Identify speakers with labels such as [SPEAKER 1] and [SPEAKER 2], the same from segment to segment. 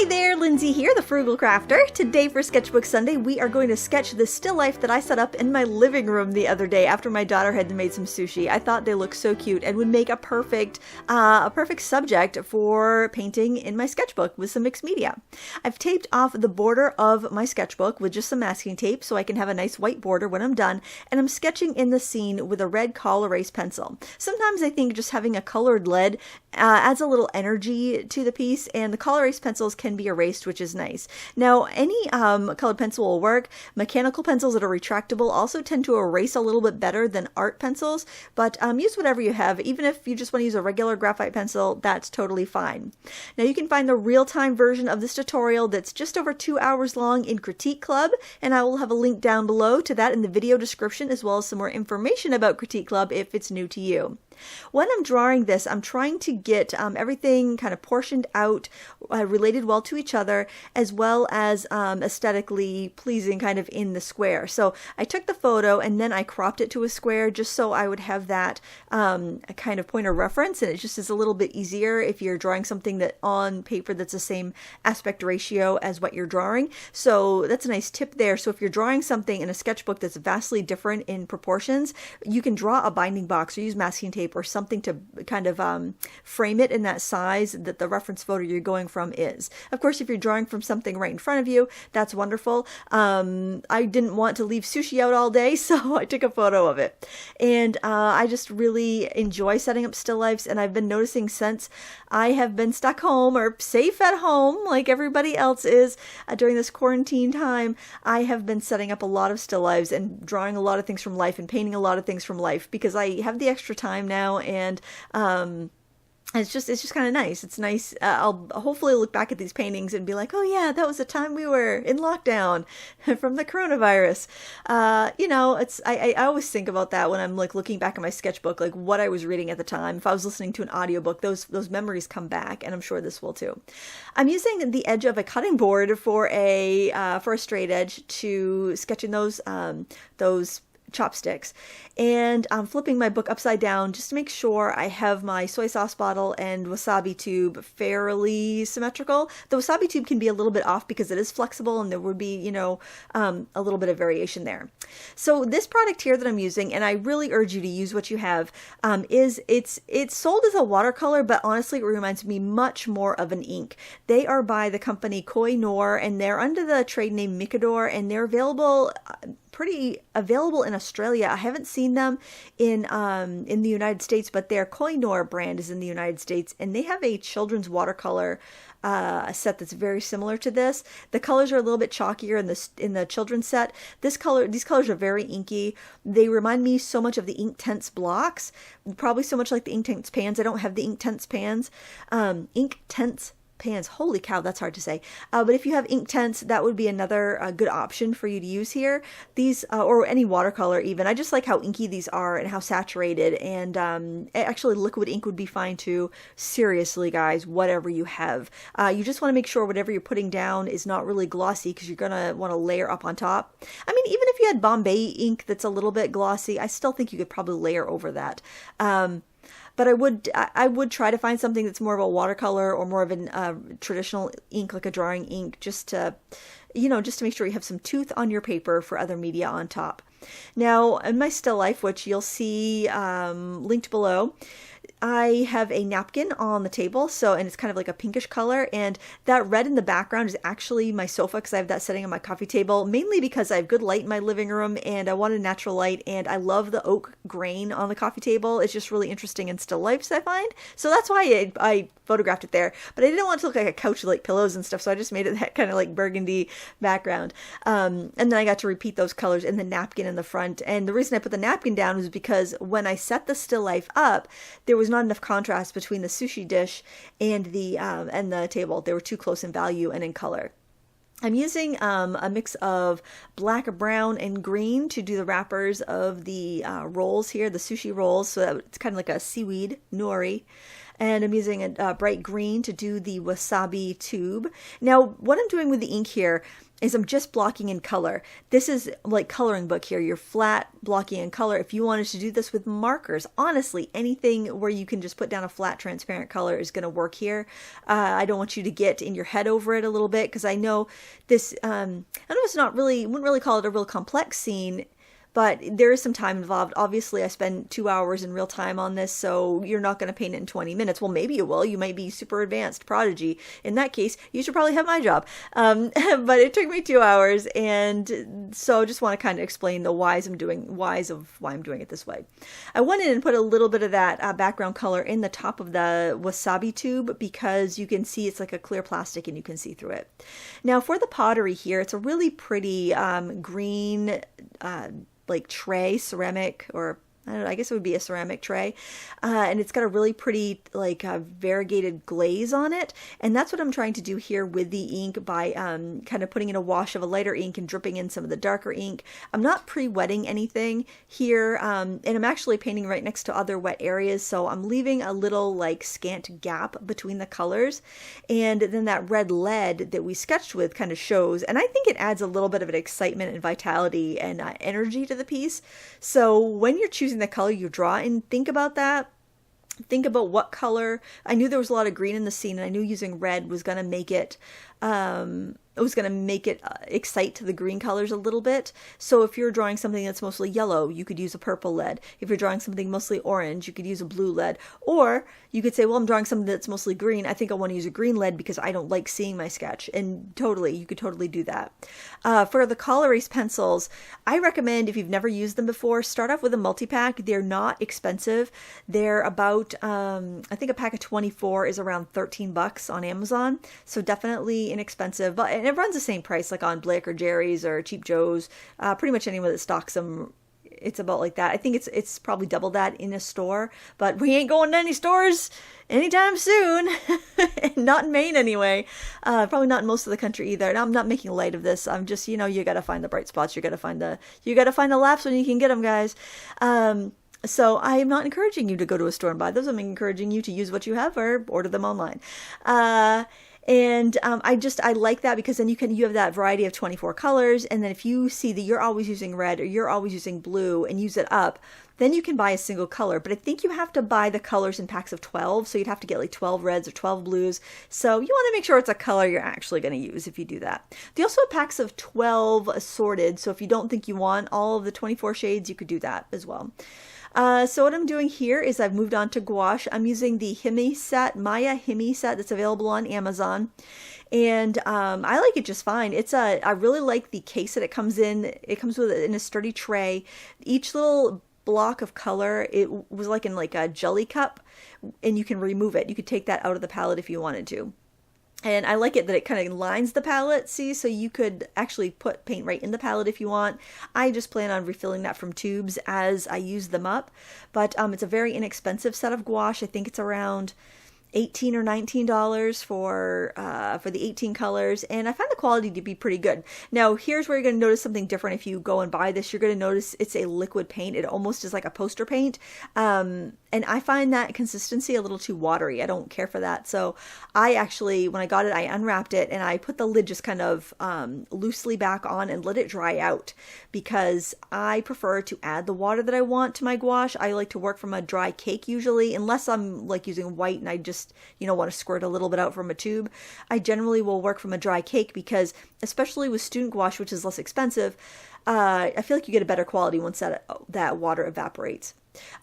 [SPEAKER 1] Hi there, Lindsay here, the Frugal Crafter. Today for Sketchbook Sunday, we are going to sketch the still life that I set up in my living room the other day after my daughter had made some sushi. I thought they looked so cute and would make a perfect subject for painting in my sketchbook with some mixed media. I've taped off the border of my sketchbook with just some masking tape so I can have a nice white border when I'm done, and I'm sketching in the scene with a red coal erase pencil. Sometimes I think just having a colored lead adds a little energy to the piece, and the coal erase pencils can be erased, which is nice. Now, any colored pencil will work. Mechanical pencils that are retractable also tend to erase a little bit better than art pencils, but use whatever you have. Even if you just want to use a regular graphite pencil, that's totally fine. Now, you can find the real-time version of this tutorial that's just over 2 hours long in Critique Club, and I will have a link down below to that in the video description, as well as some more information about Critique Club if it's new to you. When I'm drawing this, I'm trying to get everything kind of portioned out, related well to each other, as well as aesthetically pleasing kind of in the square. So I took the photo and then I cropped it to a square just so I would have that a kind of point of reference, and it just is a little bit easier if you're drawing something that on paper that's the same aspect ratio as what you're drawing. So that's a nice tip there. So if you're drawing something in a sketchbook that's vastly different in proportions, you can draw a binding box or use masking tape or something to kind of frame it in that size that the reference photo you're going from is. Of course, if you're drawing from something right in front of you, that's wonderful. I didn't want to leave sushi out all day, so I took a photo of it. And I just really enjoy setting up still lifes, and I've been noticing since I have been stuck home or safe at home like everybody else is during this quarantine time, I have been setting up a lot of still lives and drawing a lot of things from life and painting a lot of things from life because I have the extra time now, and it's just kind of nice. It's nice. I'll hopefully look back at these paintings and be like, oh yeah, that was the time we were in lockdown from the coronavirus. I always think about that when I'm like looking back at my sketchbook, like what I was reading at the time. If I was listening to an audiobook, those memories come back, and I'm sure this will too. I'm using the edge of a cutting board for a straight edge to sketch in those chopsticks, and I'm flipping my book upside down just to make sure I have my soy sauce bottle and wasabi tube fairly symmetrical. The wasabi tube can be a little bit off because it is flexible and there would be, a little bit of variation there. So this product here that I'm using, and I really urge you to use what you have, it's sold as a watercolor, but honestly it reminds me much more of an ink. They are by the company Koh Noor, and they're under the trade name Micador, and they're pretty available in Australia. I haven't seen them in the United States, but their Koh Noor brand is in the United States, and they have a children's watercolor set that's very similar to this. The colors are a little bit chalkier in the children's set. These colors are very inky. They remind me so much of the Inktense blocks, probably so much like the Inktense pans. I don't have the Inktense pans. Holy cow, that's hard to say. But if you have Inktense, that would be another good option for you to use here. These, or any watercolor even. I just like how inky these are and how saturated, and actually liquid ink would be fine too. Seriously, guys, whatever you have. You just want to make sure whatever you're putting down is not really glossy because you're going to want to layer up on top. I mean, even if you had Bombay ink that's a little bit glossy, I still think you could probably layer over that. But I would try to find something that's more of a watercolor or more of a traditional ink, like a drawing ink, just to make sure you have some tooth on your paper for other media on top. Now, in my still life, which you'll see linked below, I have a napkin on the table, and it's kind of like a pinkish color, and that red in the background is actually my sofa because I have that setting on my coffee table, mainly because I have good light in my living room and I wanted natural light, and I love the oak grain on the coffee table. It's just really interesting in still lifes, I find. So that's why I photographed it there, but I didn't want it to look like a couch with like pillows and stuff, so I just made it that kind of like burgundy background. And then I got to repeat those colors in the napkin in the front, and the reason I put the napkin down was because when I set the still life up, there was not enough contrast between the sushi dish and the table. They were too close in value and in color. I'm using a mix of black, brown, and green to do the wrappers of the rolls here, the sushi rolls, so that it's kind of like a seaweed nori. and I'm using a bright green to do the wasabi tube. Now, what I'm doing with the ink here is I'm just blocking in color. This is like coloring book here. You're flat blocking in color. If you wanted to do this with markers, honestly, anything where you can just put down a flat transparent color is going to work here. I don't want you to get in your head over it a little bit, because I know this, I know it's not really, wouldn't really call it a real complex scene, but there is some time involved. Obviously, I spend 2 hours in real time on this, so you're not going to paint it in 20 minutes. Well, maybe you will. You might be super advanced prodigy. In that case, you should probably have my job. But it took me 2 hours, and so I just want to kind of explain the whys of why I'm doing it this way. I went in and put a little bit of that background color in the top of the wasabi tube, because you can see it's like a clear plastic and you can see through it. Now, for the pottery here, it's a really pretty green like tray, ceramic, or I don't know, I guess it would be a ceramic tray. And it's got a really pretty like variegated glaze on it. And that's what I'm trying to do here with the ink by kind of putting in a wash of a lighter ink and dripping in some of the darker ink. I'm not pre-wetting anything here. And I'm actually painting right next to other wet areas. So I'm leaving a little like scant gap between the colors. And then that red lead that we sketched with kind of shows. And I think it adds a little bit of an excitement and vitality and energy to the piece. So when you're choosing the color you draw, and think about that. Think about what color. I knew there was a lot of green in the scene, and I knew using red was going to make it excite the green colors a little bit. So if you're drawing something that's mostly yellow, you could use a purple lead. If you're drawing something mostly orange, you could use a blue lead. Or you could say, well, I'm drawing something that's mostly green. I think I want to use a green lead because I don't like seeing my sketch. And you could totally do that. For the col erase pencils, I recommend, if you've never used them before, start off with a multi-pack. They're not expensive. They're about, I think a pack of 24 is around $13 on Amazon. So definitely inexpensive, and it runs the same price like on Blick or Jerry's or Cheap Joe's, pretty much anyone that stocks them. It's about like that. I think it's probably double that in a store, but we ain't going to any stores anytime soon. Not in Maine anyway. Probably not in most of the country either. And I'm not making light of this. I'm just, you got to find the bright spots. You got to find the laughs when you can get them, guys. So I am not encouraging you to go to a store and buy those. I'm encouraging you to use what you have or order them online. And I like that, because then you have that variety of 24 colors. And then if you see that you're always using red or you're always using blue and use it up, then you can buy a single color. But I think you have to buy the colors in packs of 12. So you'd have to get like 12 reds or 12 blues. So you want to make sure it's a color you're actually going to use if you do that. They also have packs of 12 assorted. So if you don't think you want all of the 24 shades, you could do that as well. So what I'm doing here is I've moved on to gouache. I'm using the Maya Himi set that's available on Amazon. And I like it just fine. I really like the case that it comes in. It comes with in a sturdy tray. Each little block of color, it was like in like a jelly cup, and you can remove it. You could take that out of the palette if you wanted to. And I like it that it kind of lines the palette, see, so you could actually put paint right in the palette if you want. I just plan on refilling that from tubes as I use them up. But it's a very inexpensive set of gouache. I think it's around $18 or $19 for the 18 colors, and I find the quality to be pretty good. Now, here's where you're going to notice something different. If you go and buy this, you're going to notice it's a liquid paint. It almost is like a poster paint, and I find that consistency a little too watery. I don't care for that. So I actually, when I got it, I unwrapped it and I put the lid just kind of loosely back on and let it dry out, because I prefer to add the water that I want to my gouache. I like to work from a dry cake usually, unless I'm like using white and I just want to squirt a little bit out from a tube. I generally will work from a dry cake, because especially with student gouache, which is less expensive, I feel like you get a better quality once that water evaporates.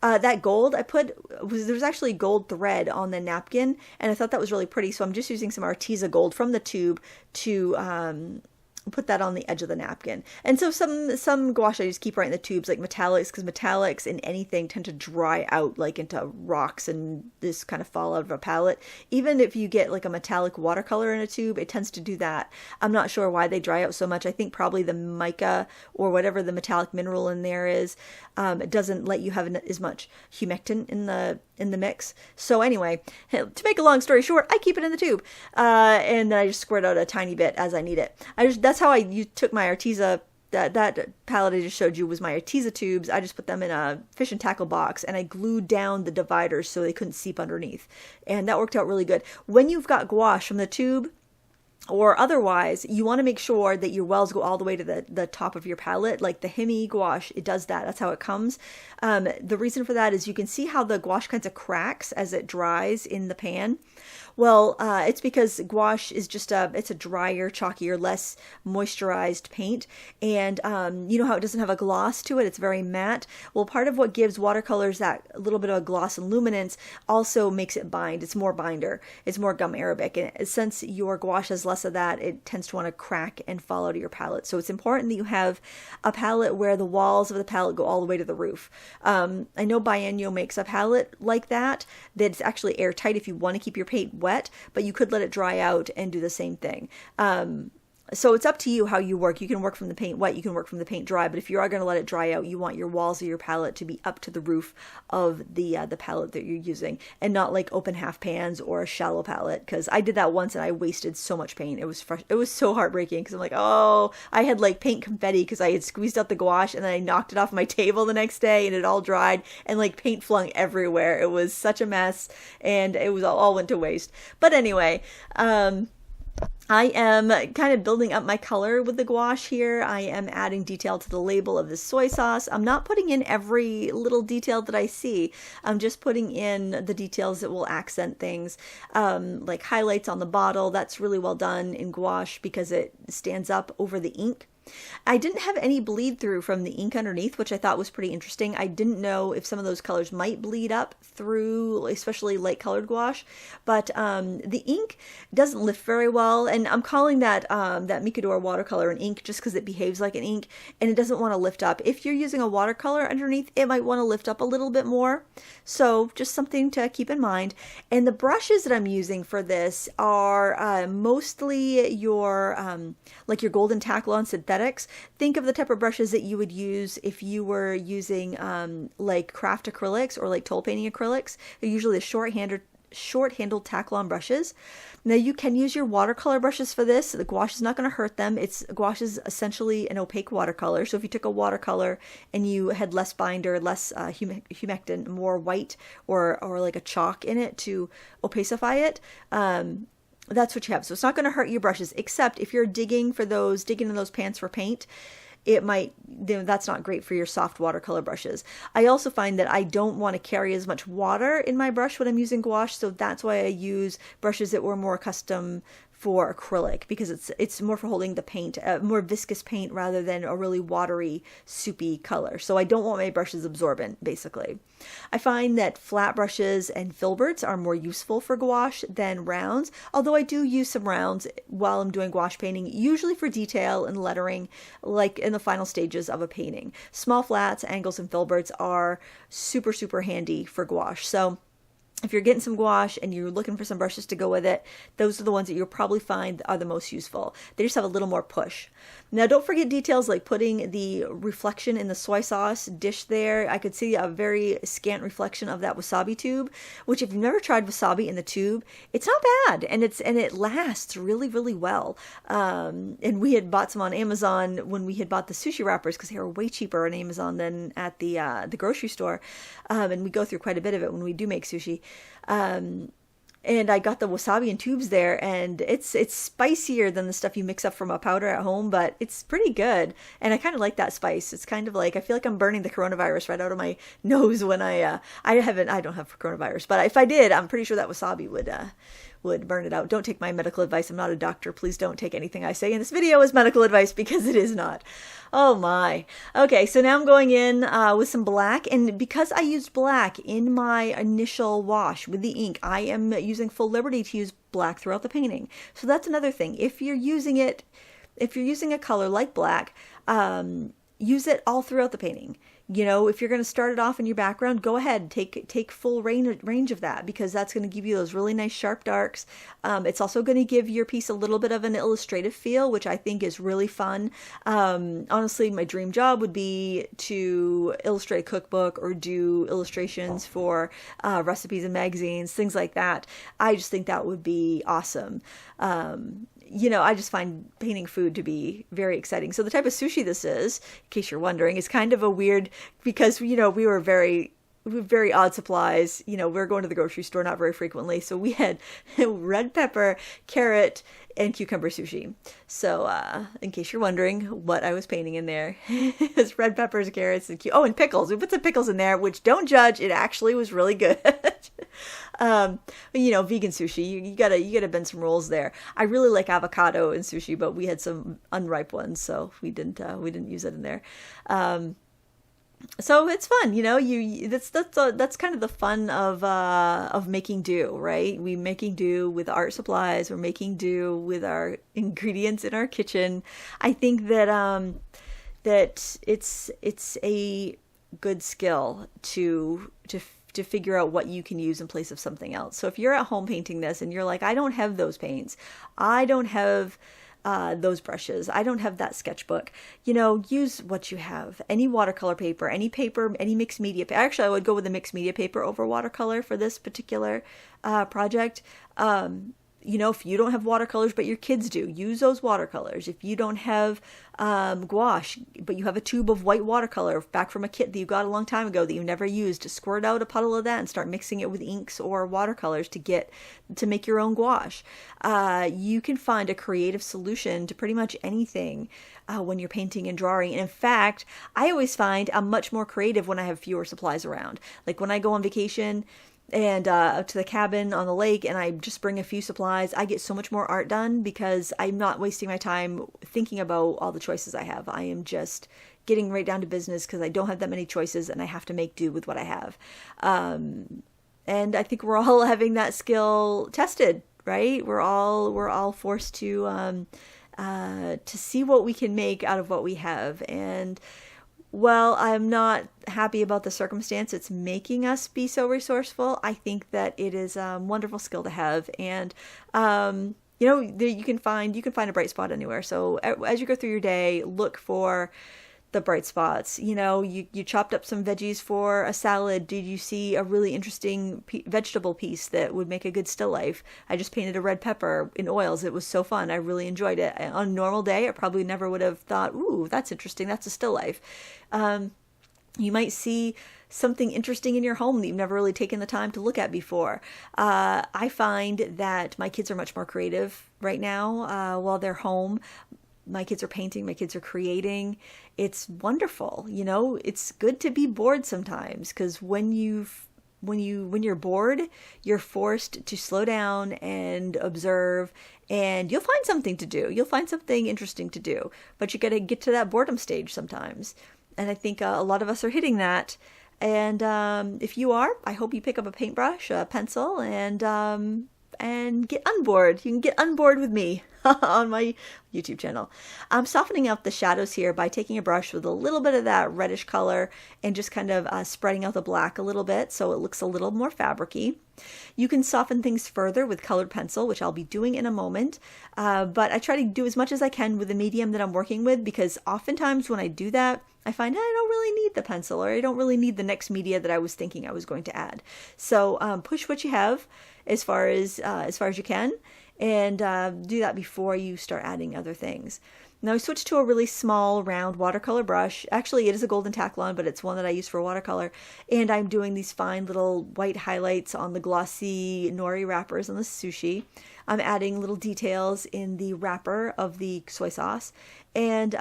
[SPEAKER 1] That gold I put, there was actually gold thread on the napkin, and I thought that was really pretty, so I'm just using some Arteza gold from the tube to put that on the edge of the napkin. And so some gouache I just keep right in the tubes, like metallics, because metallics in anything tend to dry out like into rocks and this kind of fall out of a palette. Even if you get like a metallic watercolor in a tube, it tends to do that. I'm not sure why they dry out so much. I think probably the mica or whatever the metallic mineral in there is, it doesn't let you have as much humectant in the mix. So anyway, to make a long story short, I keep it in the tube, and then I just squirt out a tiny bit as I need it. That's how I took my Arteza that palette I just showed you was my Arteza tubes. I just put them in a fish and tackle box, and I glued down the dividers so they couldn't seep underneath. And that worked out really good. When you've got gouache from the tube, or otherwise, you want to make sure that your wells go all the way to the top of your palette. Like the Himi gouache, it does that. That's how it comes. The reason for that is you can see how the gouache kind of cracks as it dries in the pan. Well, it's because gouache is just it's a drier, chalkier, less moisturized paint. And you know how it doesn't have a gloss to it? It's very matte. Well, part of what gives watercolors that little bit of a gloss and luminance also makes it bind. It's more binder. It's more gum arabic. And since your gouache has less of that, it tends to want to crack and fall out of your palette. So it's important that you have a palette where the walls of the palette go all the way to the roof. I know Bienyo makes a palette like that that's actually airtight if you want to keep your paint wet, but you could let it dry out and do the same thing. So it's up to you how you work. You can work from the paint wet, you can work from the paint dry, but if you are going to let it dry out, you want your walls of your palette to be up to the roof of the palette that you're using, and not like open half pans or a shallow palette, because I did that once and I wasted so much paint. It was so heartbreaking, because I'm like, oh, I had like paint confetti because I had squeezed out the gouache and then I knocked it off my table the next day and it all dried and like paint flung everywhere. It was such a mess and it was all went to waste. But anyway, I am kind of building up my color with the gouache here. I am adding detail to the label of the soy sauce. I'm not putting in every little detail that I see. I'm just putting in the details that will accent things, like highlights on the bottle. That's really well done in gouache because it stands up over the ink. I didn't have any bleed through from the ink underneath, which I thought was pretty interesting. I didn't know if some of those colors might bleed up through, especially light colored gouache, but the ink doesn't lift very well, and I'm calling that that Mikador watercolor an ink just because it behaves like an ink, and it doesn't want to lift up. If you're using a watercolor underneath, it might want to lift up a little bit more, so just something to keep in mind. And the brushes that I'm using for this are mostly your like your golden taklon synthetics. Think of the type of brushes that you would use if you were using like craft acrylics or like toll painting acrylics. They're usually the short-handled taklon brushes. Now you can use your watercolor brushes for this. The gouache is not going to hurt them. Gouache is essentially an opaque watercolor. So if you took a watercolor and you had less binder, less humectant, more white or like a chalk in it to opacify it, that's what you have. So it's not going to hurt your brushes, except if you're digging in those pans for paint, it might, that's not great for your soft watercolor brushes. I also find that I don't want to carry as much water in my brush when I'm using gouache, so that's why I use brushes that were more custom for acrylic, because it's more for holding the paint, more viscous paint rather than a really watery, soupy color. So I don't want my brushes absorbent, basically. I find that flat brushes and filberts are more useful for gouache than rounds, although I do use some rounds while I'm doing gouache painting, usually for detail and lettering, like in the final stages of a painting. Small flats, angles, and filberts are super, super handy for gouache. So if you're getting some gouache and you're looking for some brushes to go with it, those are the ones that you'll probably find are the most useful. They just have a little more push. Now, don't forget details like putting the reflection in the soy sauce dish there. I could see a very scant reflection of that wasabi tube, which if you've never tried wasabi in the tube, it's not bad, and it lasts really, really well. And we had bought some on Amazon when we had bought the sushi wrappers because they were way cheaper on Amazon than at the grocery store. And we go through quite a bit of it when we do make sushi. And I got the wasabi in tubes there, and it's spicier than the stuff you mix up from a powder at home, but it's pretty good. And I kind of like that spice. It's kind of like, I feel like I'm burning the coronavirus right out of my nose when I don't have coronavirus, but if I did, I'm pretty sure that wasabi would burn it out. Don't take my medical advice. I'm not a doctor. Please don't take anything I say in this video as medical advice, because it is not. Oh my. Okay, so now I'm going in with some black, and because I used black in my initial wash with the ink, I am using full liberty to use black throughout the painting. So that's another thing. If you're using a color like black, use it all throughout the painting. if you're going to start it off in your background, go ahead, take full range of that, because that's going to give you those really nice sharp darks. It's also going to give your piece a little bit of an illustrative feel, which I think is really fun. Honestly, my dream job would be to illustrate a cookbook or do illustrations for recipes and magazines, things like that. I just think that would be awesome. I just find painting food to be very exciting. So the type of sushi this is, in case you're wondering, is kind of a weird, because, we were very odd supplies. We're going to the grocery store not very frequently. So we had red pepper, carrot, and cucumber sushi. So in case you're wondering what I was painting in there, it's red peppers, carrots, and and pickles. We put some pickles in there, which, don't judge, it actually was really good. Vegan sushi, you gotta bend some rules there. I really like avocado in sushi, but we had some unripe ones, so we didn't use it in there. So it's fun, that's kind of the fun of making do, right? We making do with art supplies. We're making do with our ingredients in our kitchen. I think that that it's a good skill to figure out what you can use in place of something else. So if you're at home painting this and you're like, I don't have those paints, I don't have those brushes, I don't have that sketchbook, use what you have. Any watercolor paper, any mixed media. Actually, I would go with the mixed media paper over watercolor for this particular project. If you don't have watercolors, but your kids do, use those watercolors. If you don't have gouache, but you have a tube of white watercolor back from a kit that you got a long time ago that you never used, to squirt out a puddle of that and start mixing it with inks or watercolors to make your own gouache. You can find a creative solution to pretty much anything when you're painting and drawing. And in fact, I always find I'm much more creative when I have fewer supplies around. Like when I go on vacation and up to the cabin on the lake and I just bring a few supplies, I get so much more art done because I'm not wasting my time thinking about all the choices I have. I am just getting right down to business because I don't have that many choices and I have to make do with what I have. And I think we're all having that skill tested, right? We're all forced to see what we can make out of what we have. And well, I'm not happy about the circumstance it's making us be so resourceful. I think that it is a wonderful skill to have, and you can find a bright spot anywhere. So as you go through your day, look for the bright spots. You chopped up some veggies for a salad. Did you see a really interesting vegetable piece that would make a good still life? I just painted a red pepper in oils. It was so fun. I really enjoyed it. On a normal day, I probably never would have thought, ooh, that's interesting. That's a still life. You might see something interesting in your home that you've never really taken the time to look at before. I find that my kids are much more creative right now while they're home. My kids are painting, my kids are creating. It's wonderful. It's good to be bored sometimes, because when you're bored, you're forced to slow down and observe, and you'll find something to do. You'll find something interesting to do, but you got to get to that boredom stage sometimes. And I think a lot of us are hitting that. And if you are, I hope you pick up a paintbrush, a pencil, and get unbored. You can get unbored with me on my YouTube channel. I'm softening out the shadows here by taking a brush with a little bit of that reddish color and just kind of spreading out the black a little bit so it looks a little more fabric-y. You can soften things further with colored pencil, which I'll be doing in a moment, but I try to do as much as I can with the medium that I'm working with, because oftentimes when I do that, I find I don't really need the pencil, or I don't really need the next media that I was thinking I was going to add. So push what you have as far as you can, and do that before you start adding other things. Now I switched to a really small round watercolor brush. Actually, it is a golden Taklon, but it's one that I use for watercolor. And I'm doing these fine little white highlights on the glossy nori wrappers on the sushi. I'm adding little details in the wrapper of the soy sauce. And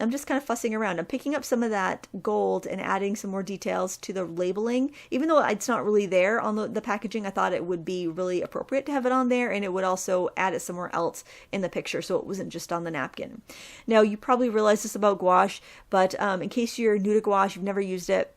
[SPEAKER 1] I'm just kind of fussing around. I'm picking up some of that gold and adding some more details to the labeling. Even though it's not really there on the packaging, I thought it would be really appropriate to have it on there, and it would also add it somewhere else in the picture so it wasn't just on the napkin. Now, you probably realize this about gouache, but in case you're new to gouache, you've never used it,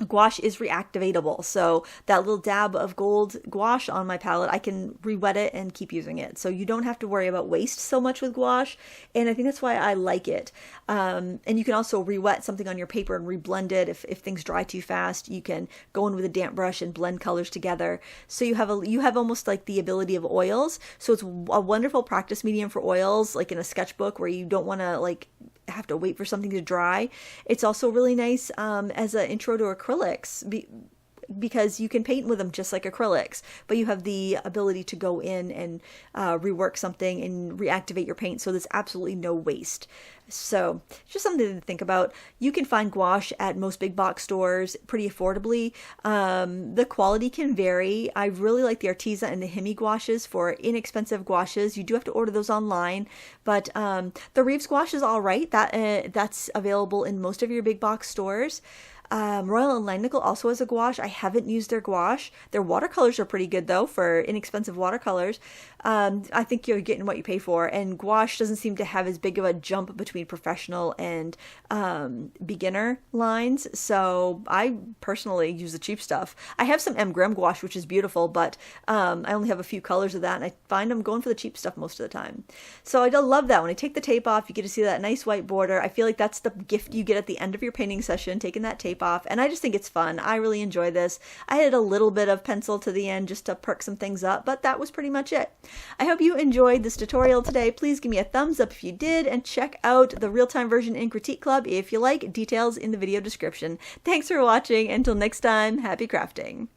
[SPEAKER 1] gouache is reactivatable, so that little dab of gold gouache on my palette, I can re-wet it and keep using it. So you don't have to worry about waste so much with gouache, and I think that's why I like it. And you can also re-wet something on your paper and re-blend it. If things dry too fast, you can go in with a damp brush and blend colors together. So you have almost like the ability of oils. So it's a wonderful practice medium for oils, like in a sketchbook where you don't want to like have to wait for something to dry. It's also really nice as an intro to acrylics because you can paint with them just like acrylics, but you have the ability to go in and rework something and reactivate your paint, so there's absolutely no waste. So just something to think about. You can find gouache at most big box stores pretty affordably. The quality can vary. I really like the Arteza and the Hemi gouaches for inexpensive gouaches. You do have to order those online, but the Reeves gouache is all right. That's available in most of your big box stores. Royal and Langnickel also has a gouache. I haven't used their gouache. Their watercolors are pretty good though for inexpensive watercolors. I think you're getting what you pay for, and gouache doesn't seem to have as big of a jump between professional and beginner lines, so I personally use the cheap stuff. I have some M. Grimm gouache, which is beautiful, but I only have a few colors of that, and I find I'm going for the cheap stuff most of the time. So I love that. When I take the tape off, you get to see that nice white border. I feel like that's the gift you get at the end of your painting session, taking that tape off, and I just think it's fun. I really enjoy this. I added a little bit of pencil to the end just to perk some things up, but that was pretty much it. I hope you enjoyed this tutorial today. Please give me a thumbs up if you did, and check out the real-time version in Critique Club if you like. Details in the video description. Thanks for watching. Until next time, happy crafting.